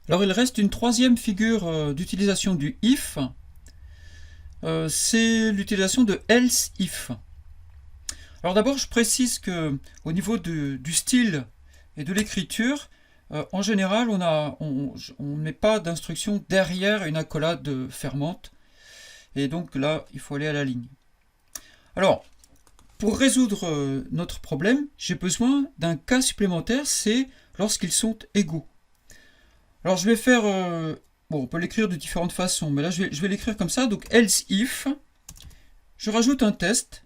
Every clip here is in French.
Alors il reste une troisième figure d'utilisation du if, c'est l'utilisation de else if. Alors d'abord je précise que au niveau du style et de l'écriture, en général on ne met pas d'instruction derrière une accolade fermante, et donc là il faut aller à la ligne. Alors pour résoudre notre problème, j'ai besoin d'un cas supplémentaire, c'est lorsqu'ils sont égaux. Alors je vais faire... bon, on peut l'écrire de différentes façons, mais là je vais l'écrire comme ça. Donc else if, je rajoute un test.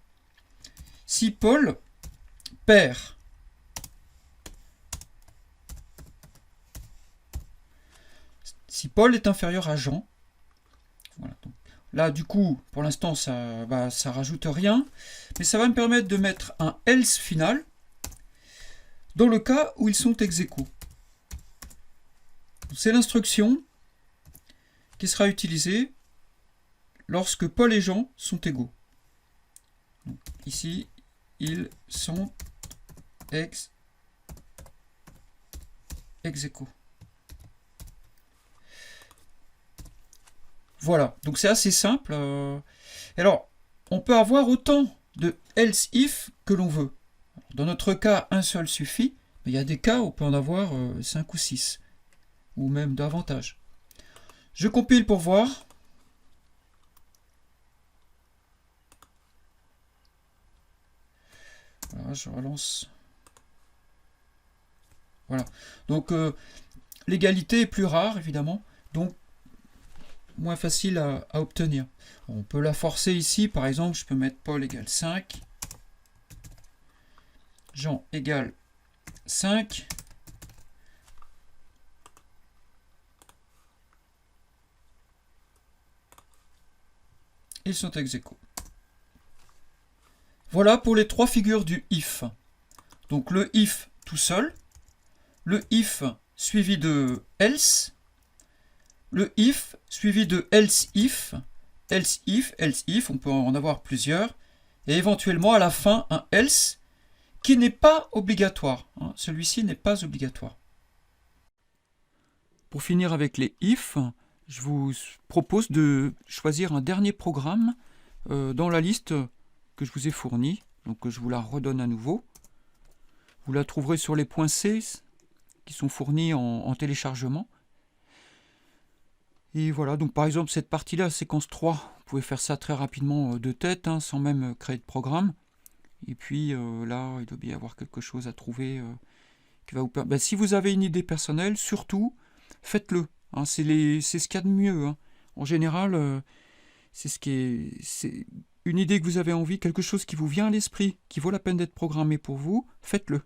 Si Paul perd... Si Paul est inférieur à Jean, voilà, donc là du coup pour l'instant ça rajoute rien, mais ça va me permettre de mettre un else final dans le cas où ils sont ex aequo. C'est l'instruction qui sera utilisée lorsque Paul et Jean sont égaux. Donc, ici, ils sont ex aequo. Voilà, donc c'est assez simple. Alors, on peut avoir autant de else if que l'on veut. Dans notre cas, un seul suffit, mais il y a des cas où on peut en avoir 5 ou 6, ou même davantage. Je compile pour voir. Voilà, je relance. Voilà. Donc, l'égalité est plus rare, évidemment. Donc, moins facile à obtenir. On peut la forcer ici. Par exemple, je peux mettre Paul égale 5. Jean égale 5. Ils sont ex aequo. Voilà pour les trois figures du if. Donc le if tout seul, le if suivi de else, le if suivi de else if, else if, on peut en avoir plusieurs, et éventuellement à la fin un else qui n'est pas obligatoire. Celui-ci n'est pas obligatoire. Pour finir avec les if, je vous propose de choisir un dernier programme dans la liste que je vous ai fournie. Donc je vous la redonne à nouveau. Vous la trouverez sur les points C qui sont fournis en téléchargement. Et voilà, donc par exemple cette partie-là, séquence 3, vous pouvez faire ça très rapidement de tête, sans même créer de programme. Et puis là, il doit bien y avoir quelque chose à trouver qui va vous permettre. Si vous avez une idée personnelle, surtout, faites-le. C'est ce qu'il y a de mieux. En général, c'est une idée que vous avez envie, quelque chose qui vous vient à l'esprit, qui vaut la peine d'être programmé pour vous, faites-le.